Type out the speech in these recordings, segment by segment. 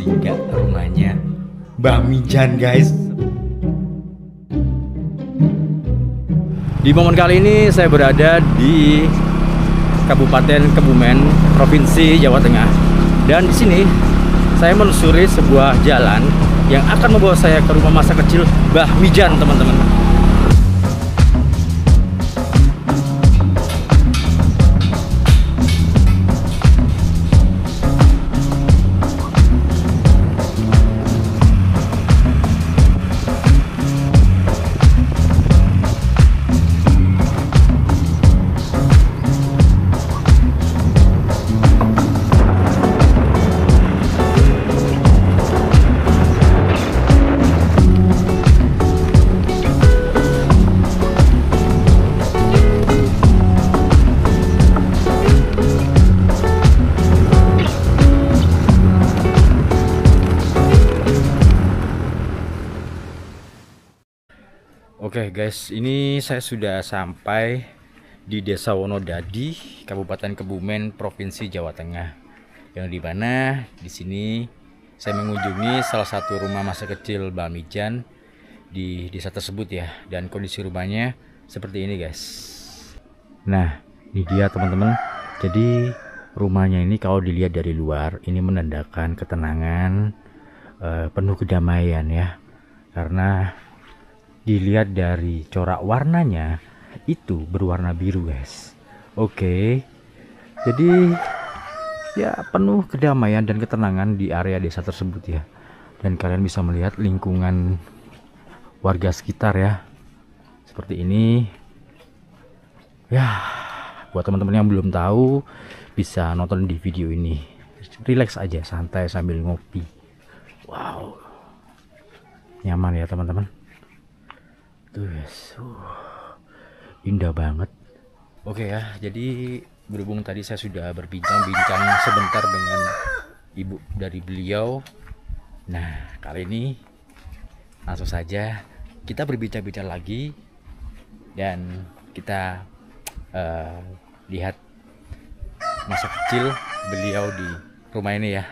asli nggak rumahnya Mbak Mijan guys. Di momen kali ini saya berada di Kabupaten Kebumen, Provinsi Jawa Tengah. Dan di sini saya menelusuri sebuah jalan yang akan membawa saya ke rumah masa kecil Mbah Mijan, teman-teman. Oke guys, ini saya sudah sampai di Desa Wonodadi, Kabupaten Kebumen, Provinsi Jawa Tengah. Yang dimana di sini saya mengunjungi salah satu rumah masa kecil Mbah Mijan di desa tersebut ya. Dan kondisi rumahnya seperti ini guys. Nah, ini dia teman-teman. Jadi rumahnya ini kalau dilihat dari luar, ini menandakan ketenangan, penuh kedamaian ya. Karena dilihat dari corak warnanya itu berwarna biru guys. Oke, jadi ya penuh kedamaian dan ketenangan di area desa tersebut ya. Dan kalian bisa melihat lingkungan warga sekitar ya, seperti ini ya. Buat teman-teman yang belum tahu, bisa nonton di video ini. Relax aja, santai sambil ngopi. Wow, nyaman ya teman-teman. Tuh guys, indah banget. Oke ya, jadi berhubung tadi saya sudah berbincang-bincang sebentar dengan ibu dari beliau. Nah, kali ini langsung saja kita berbincang-bincang lagi dan kita lihat masa kecil beliau di rumah ini ya.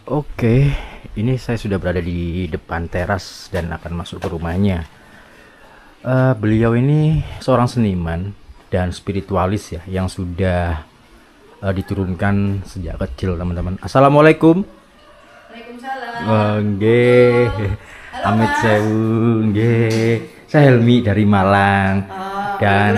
Oke, ini saya sudah berada di depan teras dan akan masuk ke rumahnya. Beliau ini seorang seniman dan spiritualis ya, yang sudah diturunkan sejak kecil teman-teman. Assalamualaikum. Waalaikumsalam. Nggih. Amit sewu nggih. Saya Helmi dari Malang. Dan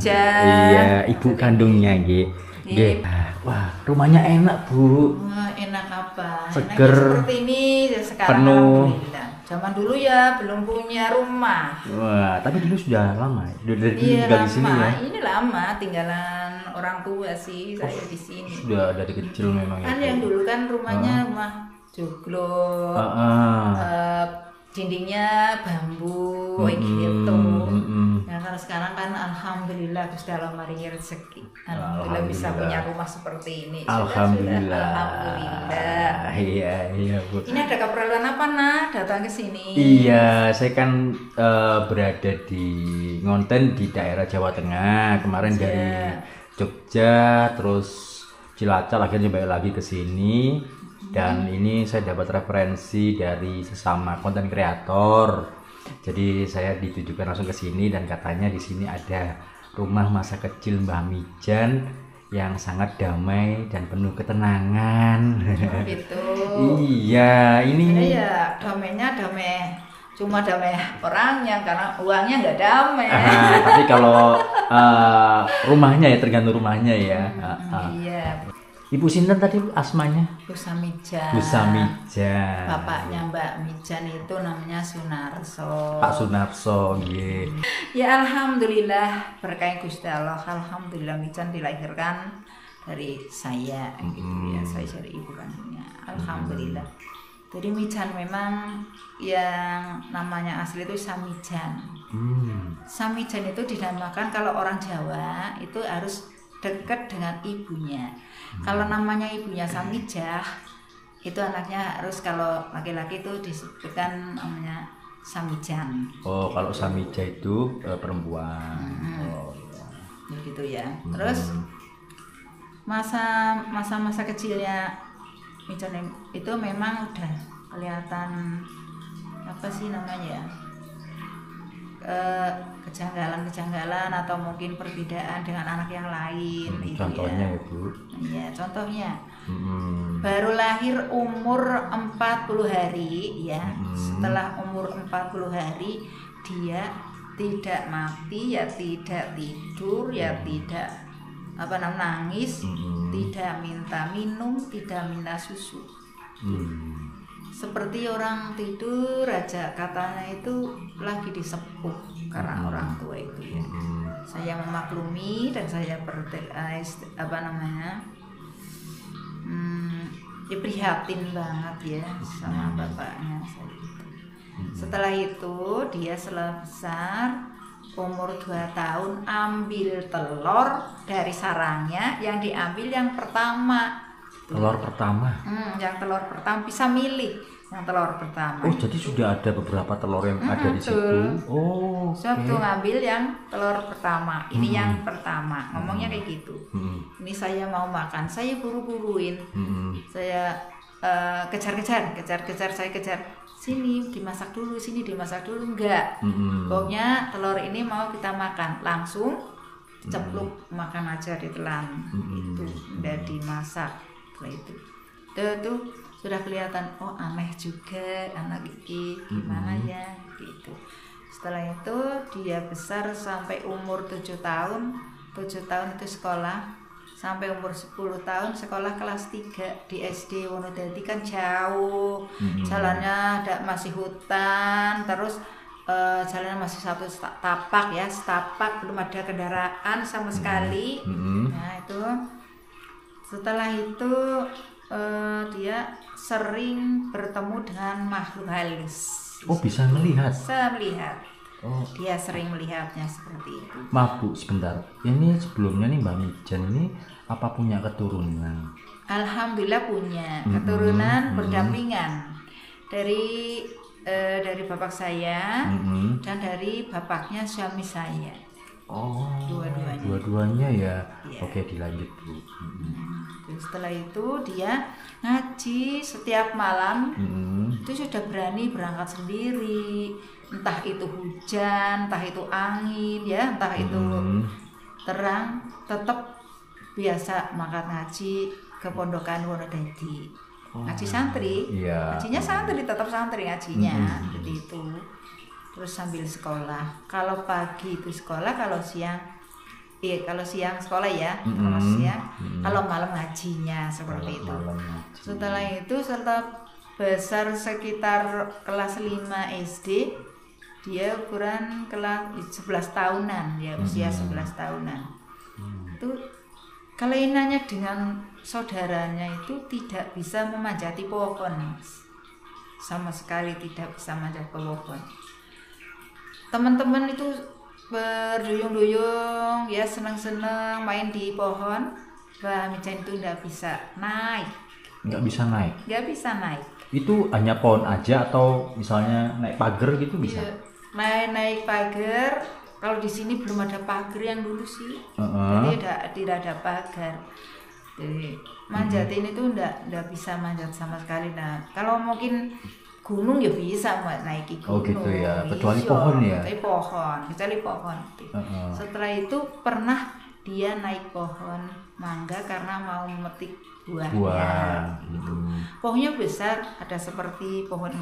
iya, ibu kandungnya nggih. Nggih. Wah, rumahnya enak, Bu. Enak apa? Seger. Enaknya seperti ini sekarang. Penuh. Alhamdulillah. Zaman dulu ya belum punya rumah. Wah, tapi dulu sudah lama. Dari dulu Iya, tinggal di sini ya. Ini lama tinggalan orang tua sih, saya di sini. Sudah dari kecil memang ya. Kan yang dulu kan rumahnya rumah joglo. Dindingnya bambu kayak gitu. Nah, kalau sekarang kan alhamdulillah Gusti Allah maringi rezeki. Alhamdulillah bisa punya rumah seperti ini. Alhamdulillah. Alhamdulillah. Iya, Bu. Ini ada keperluan apa, Nah? Datang ke sini. Iya, saya kan berada di Ngonten di daerah Jawa Tengah. Kemarin dari Jogja, terus Cilacap, akhirnya balik lagi ke sini. Dan ini saya dapat referensi dari sesama konten kreator. Jadi saya ditujukan langsung ke sini dan katanya di sini ada rumah masa kecil Mbah Mijan yang sangat damai dan penuh ketenangan. Oh, gitu. Iya, ini ya damainya damai, cuma damai orangnya karena uangnya nggak damai. tapi kalau rumahnya ya, tergantung rumahnya ya. Iya. Ibu sinten tadi asmanya? Bu Samijan. Bu Samijan. Bapaknya Mbak Mijan itu namanya Sunarso. Pak Sunarso, nggih. Ya alhamdulillah berkah Gusti Allah. Alhamdulillah Mijan dilahirkan dari saya gitu ya. Saya dari ibu kandungnya. Alhamdulillah. Jadi Mijan memang yang namanya asli itu Samijan. Samijan itu dinamakan kalau orang Jawa itu harus dekat dengan ibunya. Kalau namanya ibunya Samijah, itu anaknya harus, kalau laki-laki itu disebutkan namanya Samijan. Oh, kalau Samijah itu perempuan. Oh, ya. Gitu ya. Terus masa kecilnya mican itu memang udah kelihatan apa sih namanya ya, kejanggalan-kejanggalan atau mungkin perbedaan dengan anak yang lain. Contohnya ya Bu? Iya, contohnya baru lahir umur 40 hari ya. Setelah umur 40 hari dia tidak mati ya, tidak tidur ya, tidak nangis, tidak minta minum, tidak minta susu. Seperti orang tidur aja, katanya itu lagi disepuh karena orang tua itu ya. Saya memaklumi dan saya prihatin banget ya sama bapaknya saya itu. Setelah itu dia setelah besar umur 2 tahun ambil telur dari sarangnya, yang diambil yang pertama. Telur pertama? Yang telur pertama, bisa milih yang telur pertama. Oh, jadi sudah ada beberapa telur yang ada di situ. Oh, saya tuh ngambil yang telur pertama. Ini yang pertama. Ngomongnya kayak gitu. Ini saya mau makan, saya buru-buruin. Saya kejar-kejar, saya kejar. Sini dimasak dulu, sini dimasak dulu. Enggak. Pokoknya telur ini mau kita makan, langsung cepluk makan aja ditelan. Itu udah dimasak. Setelah itu tuh sudah kelihatan, oh aneh juga anak ini, gimana ya gitu. Setelah itu dia besar sampai umur 7 tahun. 7 tahun itu sekolah, sampai umur 10 tahun sekolah kelas 3 di SD Wonodadi. Kan jauh, jalannya masih hutan, terus jalannya masih satu tapak ya, setapak, belum ada kendaraan sama sekali. Nah itu setelah itu dia sering bertemu dengan makhluk halus. Oh, bisa melihat? Bisa melihat. Oh. Dia sering melihatnya seperti itu. Maaf Bu, sebentar. Ini sebelumnya nih Mbak Mijan ini apa punya keturunan? Alhamdulillah punya keturunan berdampingan dari bapak saya dan dari bapaknya suami saya. Oh, dua-duanya. Dua-duanya ya. Iya. Oke, dilanjut Bu. Setelah itu dia ngaji setiap malam. Itu sudah berani berangkat sendiri, entah itu hujan, entah itu angin ya, entah itu terang, tetap biasa makan ngaji ke pondokan Wonodadi. Ngaji santri, ngajinya santri, tetap santri ngajinya, seperti itu. Terus sambil sekolah. Kalau pagi itu sekolah, kalau siang sekolah ya, kalau siang, kalau malam ngajinya seperti itu. Setelah itu, setelah besar sekitar kelas 5 SD, dia ukuran kelas 11 tahunan ya, usia 11 tahunan. Itu kelainannya dengan saudaranya itu tidak bisa memanjati pohon, sama sekali tidak bisa manjat pohon. Teman-teman itu berduyung-duyung ya, senang-senang main di pohon. Mbak Mijan itu nggak bisa naik. Nggak bisa naik. Itu hanya pohon aja atau misalnya naik pagar gitu bisa? Iya, naik pagar. Kalau di sini belum ada pagar yang dulu sih. Jadi tidak ada pagar. Jadi manjatin itu nggak bisa manjat sama sekali. Nah, kalau mungkin gunung ya bisa naiki gunung. Oh gitu ya, kecuali pohon ya. Kecuali pohon. Setelah itu pernah dia naik pohon mangga karena mau memetik buahnya. Gitu. Pohonnya besar, ada seperti pohon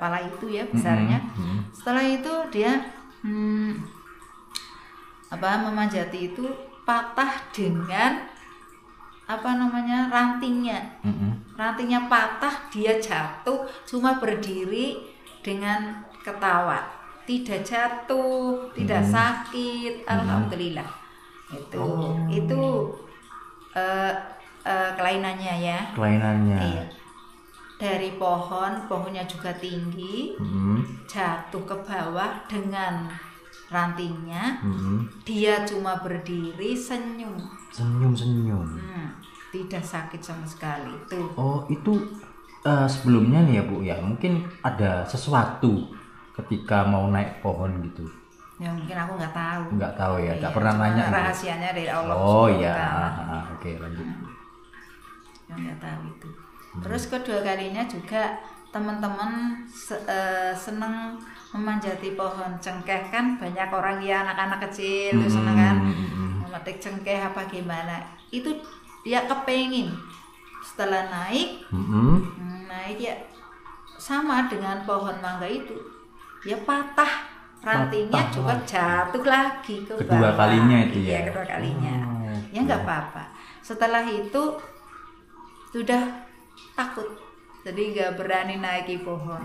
pala itu ya besarnya. Setelah itu dia memanjati itu patah dengan rantingnya. Rantingnya patah, dia jatuh, cuma berdiri dengan ketawa, tidak jatuh, tidak sakit, alhamdulillah. Itu kelainannya ya. Iya. Dari pohonnya juga tinggi, jatuh ke bawah dengan rantingnya, dia cuma berdiri senyum. Tidak sakit sama sekali tuh. Oh itu sebelumnya nih ya Bu ya, mungkin ada sesuatu ketika mau naik pohon gitu. Ya mungkin aku nggak tahu. Nggak tahu ya, nggak pernah nanya. Rahasianya dari Allah. Oh iya, oke lanjut. Yang nggak tahu itu. Terus kedua kalinya juga teman-teman seneng memanjati pohon cengkeh, kan banyak orang ya, anak-anak kecil tuh seneng kan memetik cengkeh apa gimana, itu dia kepengin setelah naik naik ya sama dengan pohon mangga itu ya patah rantingnya, juga jatuh lagi ke kedua bawah. Kalinya itu ya. Iya, kedua kalinya. Ya nggak apa-apa. Setelah itu sudah takut, jadi nggak berani naiki pohon.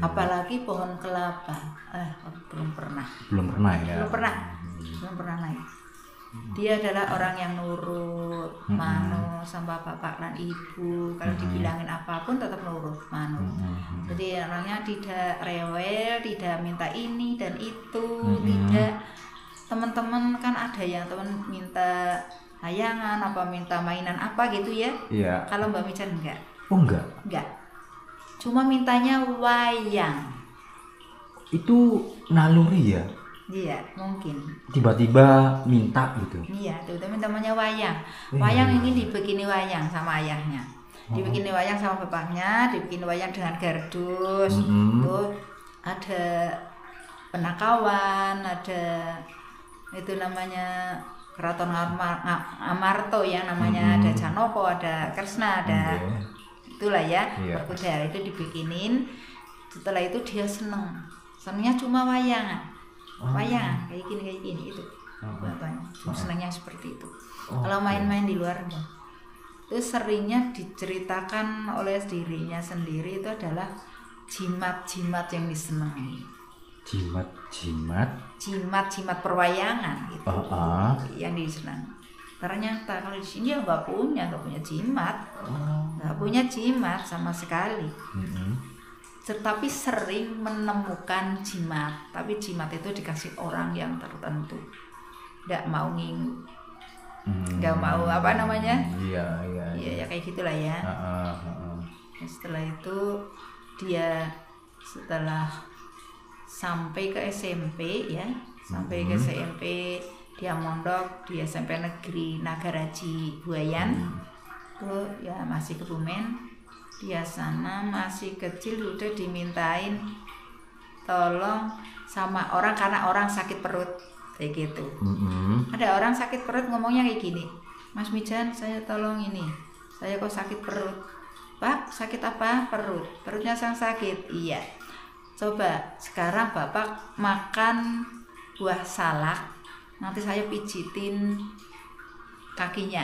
Apalagi pohon kelapa. Belum pernah ya. Belum pernah naik. Dia adalah orang yang nurut, manut sama bapak dan ibu. Kalau dibilangin apapun tetap nurut, manut. Jadi orangnya tidak rewel, tidak minta ini dan itu, tidak. Teman-teman kan ada yang teman minta layangan, apa minta mainan apa gitu ya. Iya. Kalau Mbak Mijan enggak. Oh enggak. Cuma mintanya wayang. Itu naluri ya? Iya, mungkin. Tiba-tiba minta gitu. Iya, itu namanya wayang. Wayang ini dibikini wayang sama ayahnya. Dibikini wayang sama bapaknya, dibikini wayang dengan gardus. Tuh ada penakawan, ada itu namanya Keraton Amarto ya namanya, ada Janoko, ada Kresna, ada itulah ya, berkuda itu dibikinin. Setelah itu dia senengnya cuma wayangan. Wayang kayak gini itu bapaknya senangnya seperti itu. Kalau main-main di luar enggak. Itu seringnya diceritakan oleh dirinya sendiri, itu adalah jimat-jimat yang disenangi. Jimat perwayangan gitu. Yang disenangi. Ternyata kalau di sini ya nggak punya jimat, nggak punya jimat sama sekali. Tetapi sering menemukan jimat, tapi jimat itu dikasih orang yang tertentu, nggak mau nggak mau apa namanya, iya kayak gitulah ya. Setelah itu dia setelah sampai ke SMP ya, ke SMP dia mondok di SMP Negeri Nagaraji Buayan, tuh ya masih Kebumen. Dia sana masih kecil udah dimintain tolong sama orang karena orang sakit perut kayak gitu. Ada orang sakit perut ngomongnya kayak gini, Mas Mijan saya tolong ini, saya kok sakit perut. Pak sakit apa? Perutnya sang sakit. Iya, coba sekarang bapak makan buah salak, nanti saya pijitin kakinya.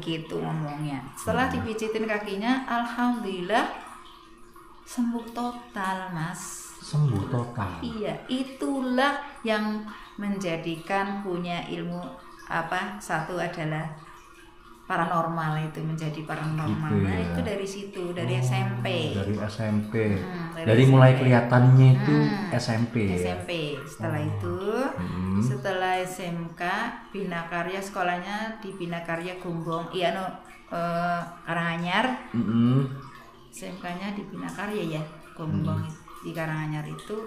Gitu ngomongnya. Setelah dipijitin kakinya, alhamdulillah sembuh total, Mas. Sembuh total. Iya, itulah yang menjadikan punya ilmu satu adalah paranormal, itu menjadi paranormal. Gitu ya. Nah, itu dari situ, dari SMP. Dari SMP. Dari mulai kelihatannya itu SMP. SMP. Setelah itu, setelah SMK, Bina Karya, sekolahnya di Bina Karya Gombong, Karanganyar. SMK-nya di Bina Karya ya, Gombong di Karanganyar itu.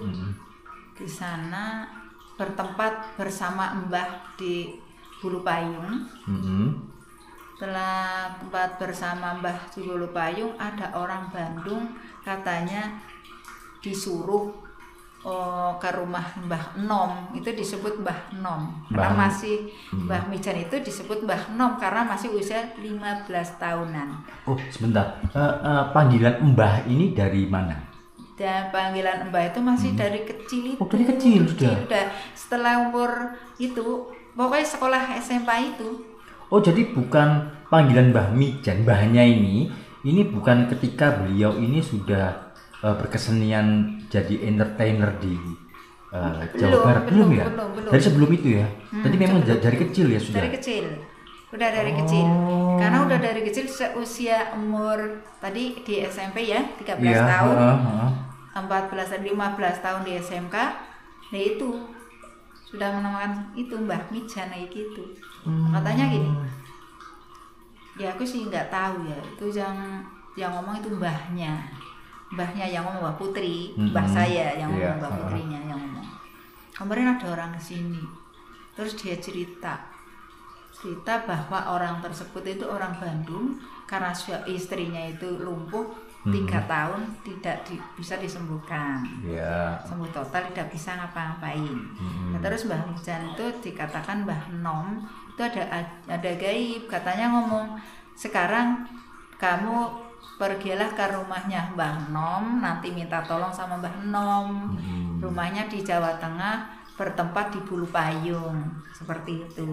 Di sana bertempat bersama Mbah di Bulu Payung. Setelah tempat bersama Mbah di Bulu Payung, ada orang Bandung katanya disuruh ke rumah Mbah Nom, itu disebut Mbah Nom karena masih Mbah Mijan itu disebut Mbah Nom karena masih usia 15 tahunan. Oh sebentar, panggilan Mbah ini dari mana? Dan panggilan Mbah itu masih dari kecil itu. Dari kecil sudah. Setelah umur itu, pokoknya sekolah SMP itu. Oh jadi bukan panggilan Mbah Mijan, Mbahnya ini bukan ketika beliau ini sudah berkesenian jadi entertainer di Jawa Barat, belum ya? Dari sebelum itu ya? Tadi memang dari kecil ya sudah? Dari kecil, udah dari kecil. Karena udah dari kecil seusia umur tadi di SMP ya 13 tahun, 14 dan 15 tahun di SMK, nah itu sudah menemukan itu Mbah Mijan kayak gitu. Katanya gini, ya aku sih nggak tahu ya, itu yang ngomong itu mbahnya yang ngomong Mbah Putri, mbah saya yang ngomong, Mbah Putrinya yang ngomong. Kemarin ada orang kesini, terus dia cerita berita bahwa orang tersebut itu orang Bandung karena istrinya itu lumpuh 3 tahun tidak bisa disembuhkan, sembuh total, tidak bisa ngapa-ngapain. Nah, terus Mbah Mijan itu dikatakan Mbah Nom itu ada gaib, katanya ngomong, sekarang kamu pergilah ke rumahnya Mbah Nom, nanti minta tolong sama Mbah Nom. Rumahnya di Jawa Tengah, bertempat di Bulu Payung, seperti itu.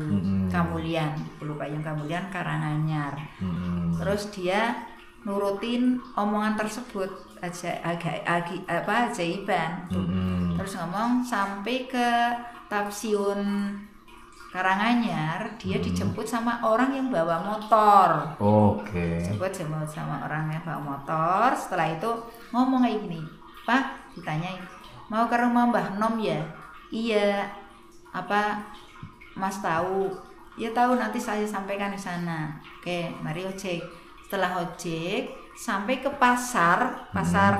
Kamulian, Bulu Payung Kamulian, Karanganyar. Terus dia nurutin omongan tersebut, ajaiban. Terus ngomong sampai ke Stasiun Karanganyar, dia dijemput sama orang yang bawa motor. Dijemput sama orang yang bawa motor. Setelah itu ngomong kayak gini, Pak, ditanyain, mau ke rumah Mbah Nom ya? Iya. Apa Mas tahu? Ya tahu, nanti saya sampaikan di sana. Oke, mari ojek. Setelah ojek sampai ke pasar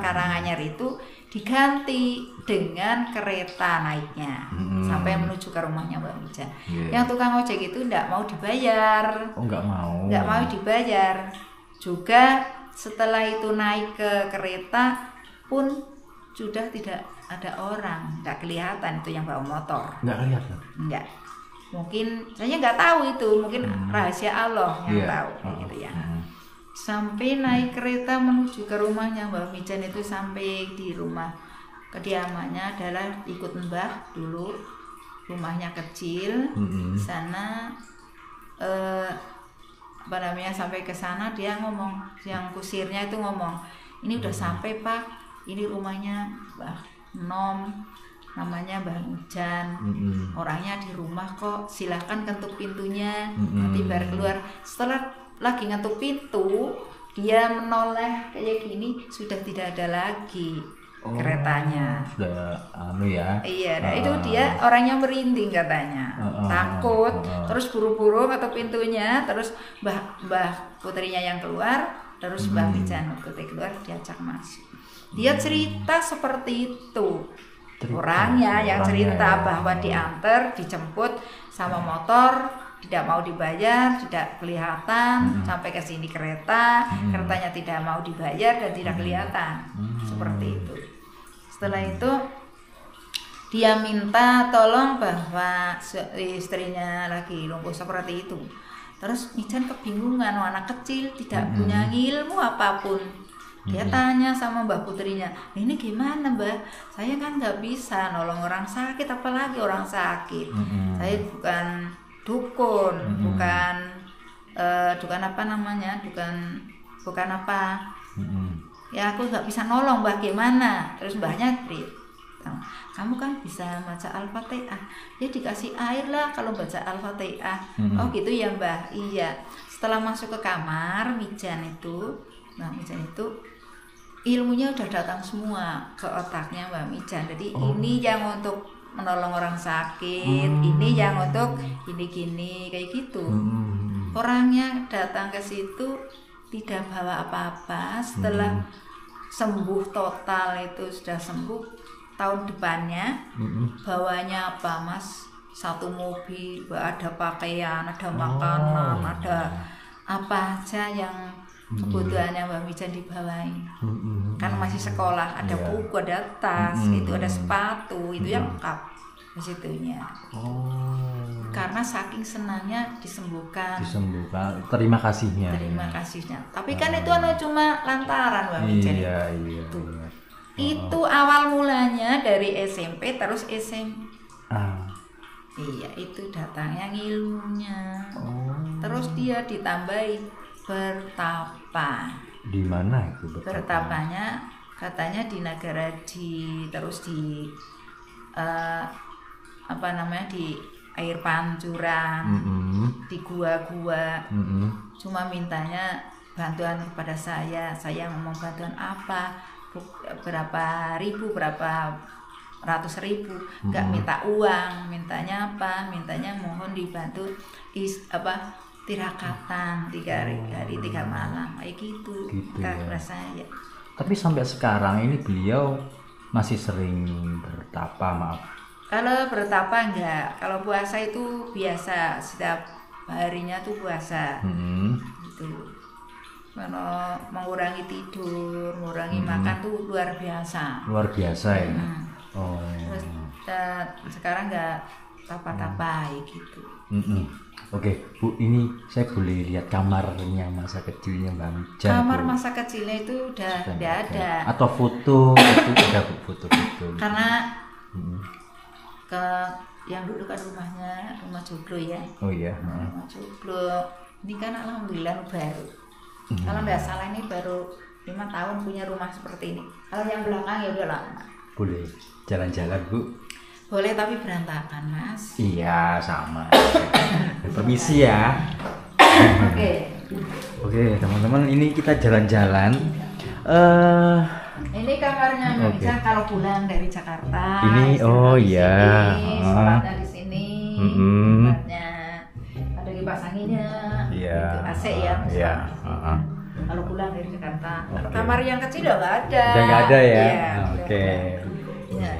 Karanganyar itu diganti dengan kereta naiknya sampai menuju ke rumahnya Mbak Mijan. Yang tukang ojek itu enggak mau dibayar. Enggak mau dibayar. Juga setelah itu naik ke kereta pun sudah tidak ada orang, enggak kelihatan itu yang bawa motor. Enggak kelihatan. Enggak. Mungkin saya nggak tahu itu, mungkin rahasia Allah yang tahu gitu ya. Sampai naik kereta menuju ke rumahnya Mbak Mijan itu, sampai di rumah kediamannya adalah ikut Mbah dulu, rumahnya kecil. Sana sampai ke sana dia ngomong, yang kusirnya itu ngomong, ini udah sampai Pak, ini rumahnya Mbah Nom, namanya Mbah Mijan, orangnya di rumah kok, silahkan ketuk pintunya, nanti baru keluar. Setelah lagi ngetuk pintu, dia menoleh kayak gini, sudah tidak ada lagi keretanya. Sudah Iya, nah itu dia orangnya merinding katanya, takut. Terus buru-buru ngetuk pintunya, terus Mbah putrinya yang keluar, terus Mbah Mijan putri keluar, diajak masuk. Dia cerita seperti itu. Orangnya yang cerita bahwa diantar, dijemput sama motor, tidak mau dibayar, tidak kelihatan, sampai ke sini keretanya tidak mau dibayar dan tidak kelihatan, seperti itu. Setelah itu dia minta tolong bahwa istrinya lagi lumpuh seperti itu. Terus Mijan kebingungan, anak kecil tidak punya ilmu apapun. Dia tanya sama Mbah putrinya, ini gimana Mbah? Saya kan nggak bisa nolong orang sakit, apalagi orang sakit. Saya bukan dukun, bukan apa. Ya aku nggak bisa nolong Mbah, gimana? Terus Mbahnya kamu kan bisa baca Al-Fatihah. Dia dikasih air lah kalau baca Al-Fatihah. Oh gitu ya Mbah. Iya. Setelah masuk ke kamar Mijan itu ilmunya udah datang semua ke otaknya Mbak Mijan. Jadi ini yang untuk menolong orang sakit, ini yang untuk gini-gini kayak gitu. Orangnya datang ke situ tidak bawa apa-apa. Setelah sembuh total, itu sudah sembuh, tahun depannya bawanya apa Mas? Satu mobil, ada pakaian, ada makanan, ada apa aja yang kebutuhannya Mbak Mijan dibawain. Kan masih sekolah, ada buku, ada tas, itu ada sepatu, itu yang lengkap di situnya. Karena saking senangnya disembuhkan. Terima kasihnya. Tapi kan itu cuma lantaran Mbak Mijan. Iya. Itu awal mulanya dari SMP terus SMA. Iya, itu datangnya ilmunya. Terus dia ditambahi bertapa. Di mana itu bertapanya? Katanya di Nagaraji, terus di di air pancuran, di gua-gua. Cuma mintanya bantuan kepada saya ngomong bantuan apa, berapa ribu, berapa ratus ribu, nggak minta uang, mintanya apa? Mintanya mohon dibantu tirakatan 3 hari 3 malam, kayak gitu ya. Saya. Tapi sampai sekarang ini beliau masih sering bertapa, maaf. Kalau bertapa enggak, kalau puasa itu biasa, setiap harinya tuh puasa. Gitu. Kalau mengurangi tidur, mengurangi makan tuh luar biasa. Luar biasa ya. Oh. Terus sekarang nggak tapa-tapa gitu. Oke, Bu, ini saya boleh lihat kamarnya masa kecilnya Mbak Mijan? Kamar Bu? masa kecilnya itu udah tidak ada. Atau foto itu ada Bu, foto-foto? Karena ke yang dulu kan rumah joglo ya. Oh iya. Rumah joglo. Ini kan alhamdulillah baru. Kalau nggak salah ini baru 5 tahun punya rumah seperti ini. Kalau yang belakang ya udah lama. Boleh jalan-jalan Bu? Boleh tapi berantakan Mas. Iya sama. Permisi ya. Oke teman-teman, ini kita jalan-jalan. Ini kamarnya Mbak Mijan kalau pulang dari Jakarta. Ini oh iya. Sholatnya di sini. Sholatnya ada kipas anginnya. Iya. Gitu, AC ya. Iya. Kalau pulang dari Jakarta. Kalau kamar yang kecil udah nggak ada. Udah nggak ada ya. Iya, Oke. Ya.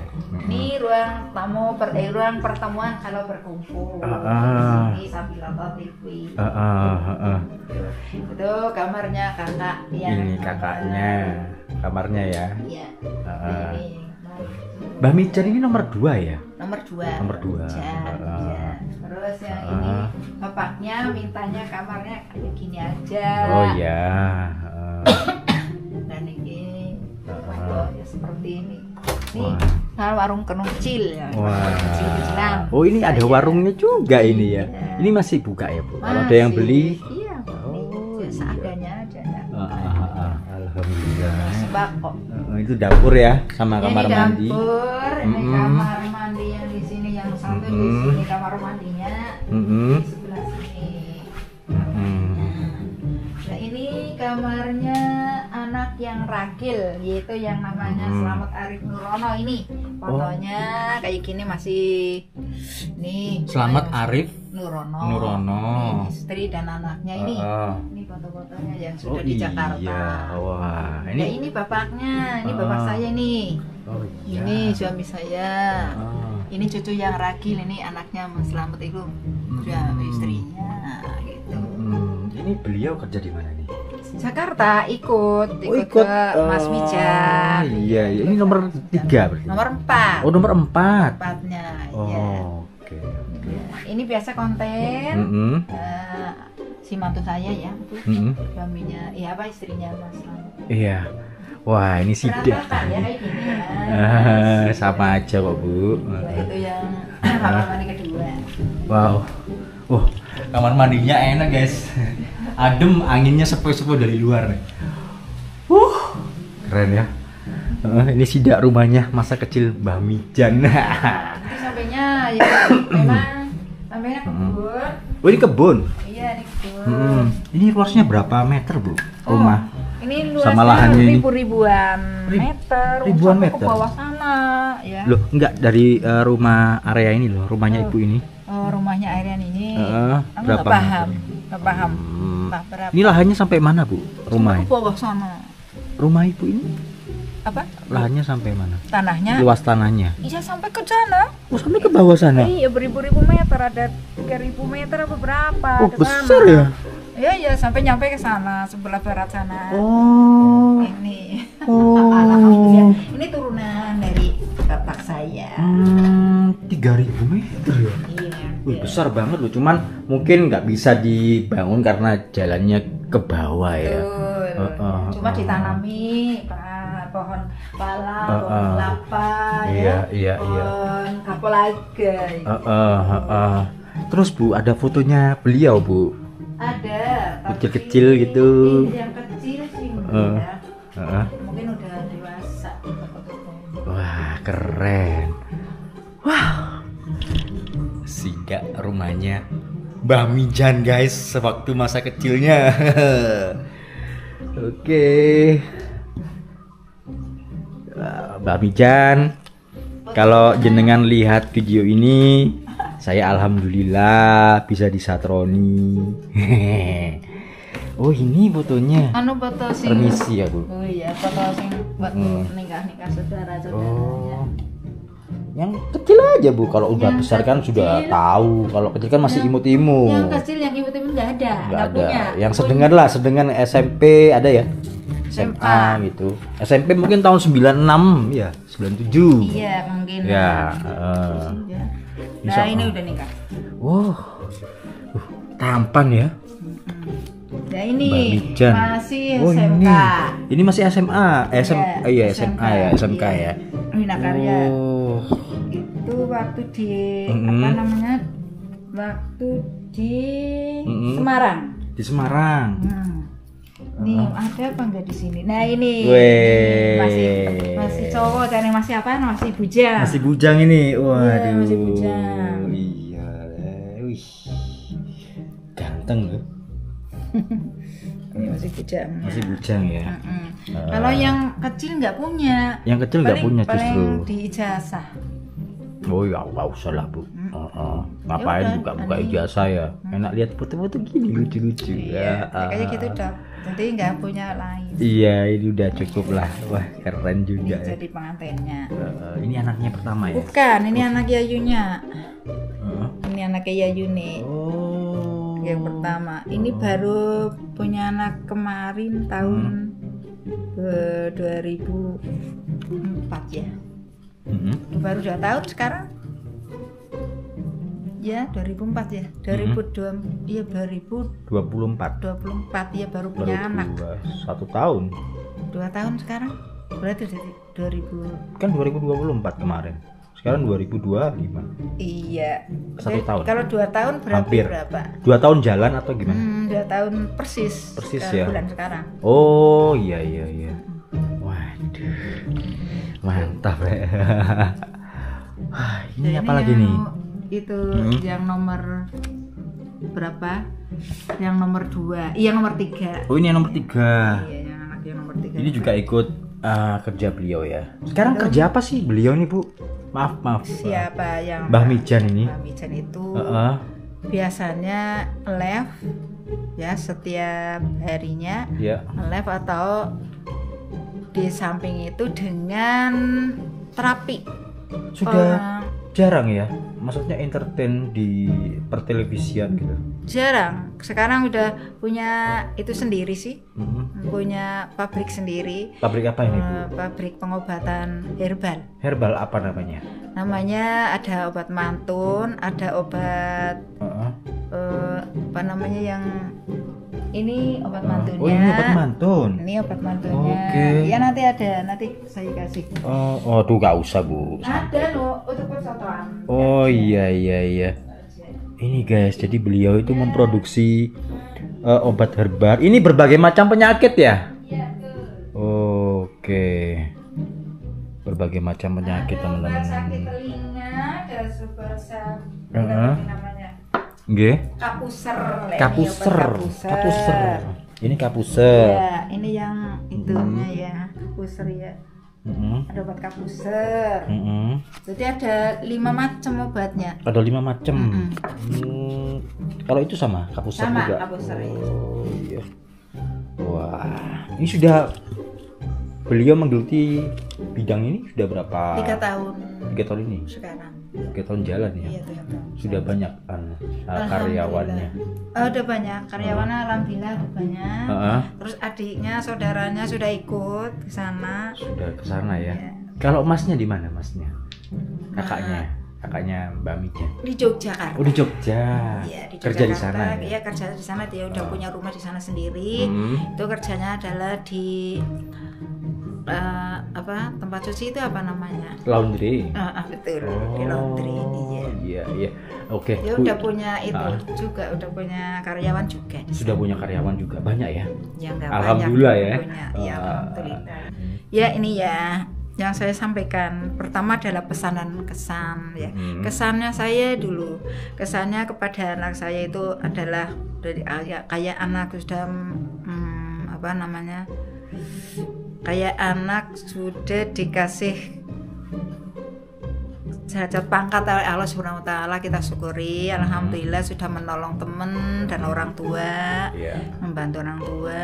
Ini ruang tamu ruang pertemuan kalau berkumpul. Ini sambil nonton TV. Itu kamarnya kakak. Ya, Ini kakaknya, kamarnya ya. Iya. Mbak Mijan ini nomor 2 ya? Nomor 2. Nomor 2. Ya. Terus yang ini bapaknya mintanya kamarnya kayak gini aja. Oh iya. Dan ini ya seperti ini. Ini kalau warung kecil ya. Kecil-kecilan. Oh ini ada warungnya juga ini ya. Ini masih buka ya Bu? Kalau ada yang beli? Iya. Ini seadanya aja. Alhamdulillah. Sembako. Itu dapur ya, sama kamar ini mandi. Dapur, ini kamar mandi yang di sini, yang satu di sini kamar mandinya. Di sebelah sini. Nah ini kamarnya anak yang ragil, yaitu yang namanya Slamet Arif Nurono. Ini fotonya kayak gini masih nih. Slamet Arif Nurono. Istri dan anaknya ini. Ini foto-fotonya yang sudah di Jakarta. Iya. Wah, ini bapaknya, ini bapak saya nih. Oh, iya. Ini suami saya. Ini cucu yang ragil, ini anaknya Mas Slamet itu. Sudah istrinya gitu. Ini beliau kerja di mana nih? Jakarta ikut ke Mas Mijan. Iya, ini nomor 3 berarti. Nomor 4. Oh, nomor 4. Tempatnya. Oke. Ini biasa konten. Si mantu saya ya, suaminya, ya apa istrinya Mas Slamet. Iya. Wah, ini sidak. Berantakan ya kayak gini ya. Sama aja kok Bu. Itu yang kamar mandi kedua. Wow. Kamar mandinya enak guys. Adem, anginnya sepoi-sepoi dari luar nih. Keren ya. Ini sidak rumahnya masa kecil Mbah Mijan. Itu sampainya ya memang sampainya kebun. Oh ini kebun. Iya ini kebun. Ini luasnya berapa meter Bu? Rumah. Ini Sama luasnya lahannya ini. ribuan meter. Ribuan sampai meter. Ke bawah sana ya. Loh, enggak dari rumah area ini loh, rumahnya Ibu ini. Rumahnya Arian ini. Aku berapa nggak paham. meter? Nggak paham. Berapa? Ini lahannya sampai mana Bu? Rumahnya? Ke bawah sana. Rumah Ibu ini? Apa? Lahannya sampai mana? Tanahnya? Luas tanahnya? Iya sampai ke sana. Oh sampai ke bawah sana? Iya beribu-ribu meter, ada 3.000 meter apa berapa? Oh ke besar sana. ya? Iya sampai nyampe ke sana sebelah barat sana. Oh. Ini. Alhamdulillah. Ini turunan dari bapak saya. 3.000 meter ya? Iya. Wih, besar banget loh, cuman mungkin nggak bisa dibangun karena jalannya ke bawah ya. Cuma ditanami pohon pala, pohon kelapa, pohon kapulaga. Terus Bu, ada fotonya beliau Bu? Ada. Kecil-kecil gitu. Yang kecil sih mungkin udah dewasa. Wah keren. Wah. Sidak rumahnya Mbah Mijan guys, sewaktu masa kecilnya. Oke. Mbah Mijan, kalau jenengan lihat video ini, saya alhamdulillah bisa disatroni. Oh ini fotonya. Foto sing. Permisi ya Bu. Oh iya, foto sing buat nikah saudara-saudaranya. Yang kecil aja Bu. Kalau udah Yang besar kan sudah kecil. tahu. Kalau kecil kan masih imut-imut. Yang kecil yang imut-imut nggak ada. Nggak ada. punya. Yang sedengan lah, sedengan SMP ada ya. SMA. SMA gitu. SMP mungkin tahun 96 ya, 97. Iya mungkin. Ya. Ya. Insya Nah ini Allah. udah nikah. Wow. Tampan ya. Ya ini Mbak Mijan. masih Oh, SMK. ini masih SMA. Iya, SMA SMK. ya, SMK ya. Wina Karya. Oh. Itu waktu di Mm-mm. apa namanya? Waktu di Mm-mm. Semarang. Di Semarang. Nih ada apa enggak di sini? Nah ini Weh. masih cowok dan yang masih apa? Masih bujang. Masih bujang ini. Waduh. masih bujang. Iya. Wih. Ganteng loh. Ini masih bujang. Masih bujang ya. Kalau yang kecil nggak punya. Yang kecil nggak punya Paling justru. di ijazah. Oh ya nggak usah lah Bu. Ngapain udah, buka-buka nanti. ijazah ya? Enak lihat foto-foto gini lucu-lucu ya. Kayak gitu udah. Jadi nggak punya lain. Iya ini udah cukup lah. Wah keren Ini juga ya. jadi pengantinnya. Ini anaknya pertama ya? Bukan, ini anak Yayunya. Heeh. Ini anak Yayu nih. Oh. Yang pertama. Ini baru punya anak kemarin tahun 2004 ya. Baru 2 tahun sekarang. Ya, 2004 ya. 2002 iya 2024 24 ya baru punya anak. 1 tahun 2 tahun sekarang. Berarti dari 2000. kan 2024 kemarin. Sekarang 2025. Iya. 1 tahun. Kalau 2 tahun berarti Hampir. berapa? 2 tahun jalan atau gimana? 2 tahun persis. Persis ke ya. Bulan sekarang. Oh iya. Waduh. Mantap ya. Wah, ini Nah, apa lagi yang nih? Itu yang nomor berapa? Yang nomor 2. Iya nomor 3. Oh ini yang nomor 3. Iya, yang anak yang nomor 3. Ini juga ikut kerja beliau ya. Sekarang kerja apa sih beliau nih Bu? Maaf. Siapa yang Mbah Mijan ini? Mbah Mijan itu Heeh. biasanya live ya setiap harinya Ya. live atau di samping itu dengan terapi. Sudah Orang jarang ya. Maksudnya entertain di pertelevisian gitu. jarang. Sekarang udah punya itu sendiri sih. Mm-mm. Punya pabrik sendiri. Pabrik apa ini Bu? Pabrik pengobatan herbal. Herbal apa namanya? Namanya ada obat mantun, ada obat Heeh. apa namanya yang ini obat mantunnya. Oh ini obat mantun. Ini obat mantunnya. Oke. Ya nanti ada, nanti saya kasih. Oh tuh gak usah Bu. Ada loh untuk persoalan. Oh iya. Ini guys, jadi beliau itu memproduksi obat herbal. Ini berbagai macam penyakit ya? Iya tuh. Oke. Berbagai macam penyakit Ada obat sakit teman-teman. telinga, ada obat sakit Heeh. namanya Nggih. kapuser. Kapuser. Ini kapuser. Ya, ini yang itunya ya, kapuser ya. Mm-mm. Ada obat kapuser. Mm-mm. Jadi ada 5 macam obatnya. Ada 5 macam. Kalau itu sama kapuser Sama, juga. kapuser, ya. Oh iya. Wah, ini sudah beliau menggeluti bidang ini sudah berapa? 3 tahun 3 tahun ini. sekarang. 3 tahun jalan ya. Iya 3 tahun. Sudah banyak karyawannya. Udah banyak karyawannya, alhamdulillah udah banyak. Heeh. Terus adiknya, saudaranya sudah ikut ke sana. Sudah ke sana ya. Iya. Kalau masnya di mana masnya? Kakaknya Mbak Mijan. Di Yogyakarta. Oh di Jogja. Iya, di Kerja di Yogyakarta. sana ya. Iya, kerja di sana. Dia udah punya rumah di sana sendiri. Itu kerjanya adalah di tempat cuci itu apa namanya? Laundry. Betul, di laundry. Iya. Iya. Oke. Dia Bu, udah punya itu juga, udah punya karyawan juga. di sudah punya karyawan juga banyak ya. Ya, nggak Alhamdulillah banyak, ya. punya. Ya, alhamdulillah. Ya ini ya yang saya sampaikan pertama adalah pesanan kesan ya. Kesannya saya dulu, kesannya kepada anak saya itu adalah dari kayak anak sudah apa namanya, kayak anak sudah dikasih derajat pangkat oleh Allah Subhanahu wa taala, kita syukuri. Alhamdulillah sudah menolong teman dan orang tua, membantu orang tua.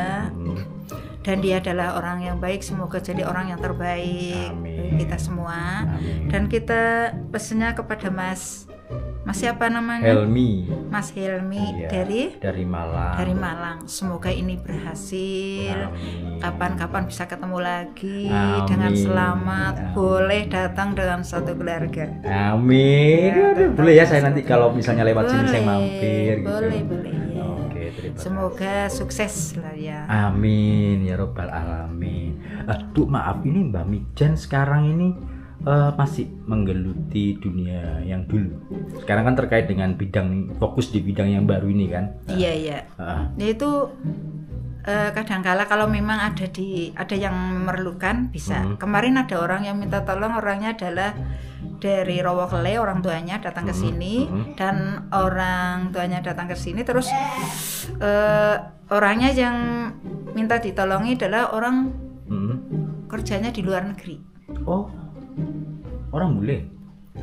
Dan dia adalah orang yang baik, semoga jadi orang yang terbaik. Amin. kita semua. Amin. Dan kita pesennya kepada Mas siapa namanya? Helmi. Mas Helmi Iya, dari Malang. dari Malang. Semoga ini berhasil. Amin. Kapan-kapan bisa ketemu lagi Amin. dengan selamat. Amin. Boleh datang dengan satu keluarga. Amin. Ya, Aduh, boleh ya saya nanti kalau misalnya lewat sini saya mampir gitu. Boleh ya. Oke, terima kasih. Semoga sukses lah ya. Amin ya robbal alamin. Tuh maaf ini Mbak Mijan sekarang ini masih menggeluti dunia yang dulu. Sekarang kan terkait dengan fokus di bidang yang baru ini kan. Iya. Itu kadangkala kalau memang ada yang memerlukan bisa. Kemarin ada orang yang minta tolong, orangnya adalah dari Rowokele, orang tuanya datang ke sini dan orang tuanya datang ke sini terus orangnya yang minta ditolongi adalah orang kerjanya di luar negeri. Oh, orang bule?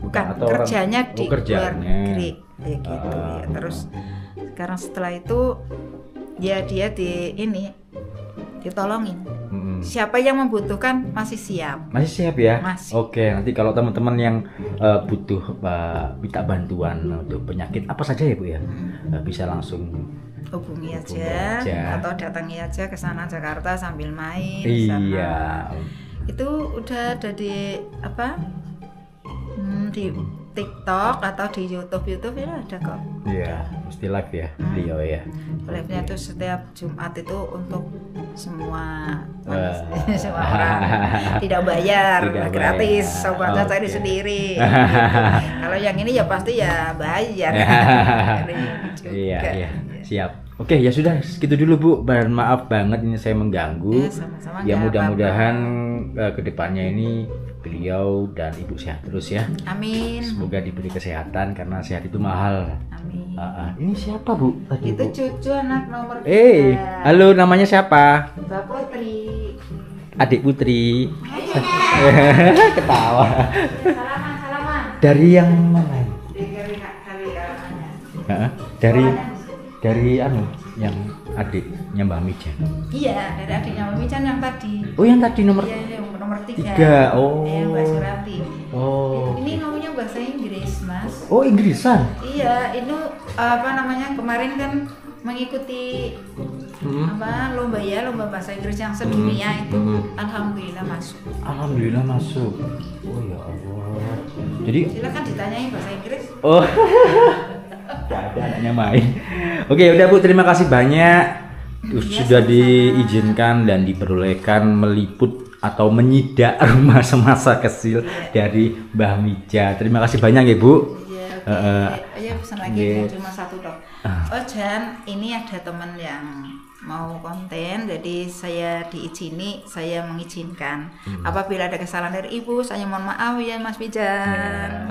Bukan, Atau kerjanya orang, di luar kerjaannya. negeri ya gitu ya. Terus sekarang setelah itu ya dia ditolongin. Siapa yang membutuhkan masih siap. Masih siap ya? Masih. Oke, nanti kalau teman-teman yang butuh minta bantuan untuk penyakit apa saja ya Bu ya, bisa langsung hubungi aja atau datangi aja ke sana Jakarta sambil main. Iya. Itu udah ada di di TikTok atau di YouTube ya ada kok. Iya, mesti live ya beliau ya. Live-nya tuh setiap Jumat itu untuk semua Wah. orang tidak bayar, Tidak gratis, bayar. sobatnya cari Oke. sendiri. Kalau yang ini ya pasti ya bayar. Iya, siap. Oke, ya sudah segitu dulu Bu. Dan maaf banget ini saya mengganggu. Sama-sama, Ya nggak mudah-mudahan kedepannya ini beliau dan Ibu sehat terus ya. Amin. Semoga diberi kesehatan karena sehat itu mahal. Amin. Ini siapa Bu tadi Itu Bu? cucu anak nomor 3. Halo, namanya siapa? Mbak Putri. Adik Putri. Ketawa. Salaman. Dari yang mana? Dari Dari yang adiknya Mbak Mijan. Iya, dari adiknya Mbak Mijan yang tadi. Oh, yang tadi nomor Iya, yang nomor 3. 3. Oh. Iya, Mbak Surati. Oh. Ini ngomongnya bahasa Inggris, Mas. Oh, Inggrisan. Iya, itu kemarin kan mengikuti lomba bahasa Inggris yang sedunia itu. Alhamdulillah masuk. Alhamdulillah masuk. Oh ya Allah. Jadi Silakan ditanyain bahasa Inggris. oh. Gak ada anaknya main. Oke, udah Bu, terima kasih banyak. Sudah diizinkan dan diperbolehkan meliput atau menyidak rumah semasa kecil dari Mbah Mija. Terima kasih banyak ya Bu. Iya, oke. Ayo pesan lagi cuma satu dok. Oh Jan, ini ada teman yang mau konten, jadi saya mengizinkan. Apabila ada kesalahan dari ibu, saya mohon maaf ya Mas Pijan.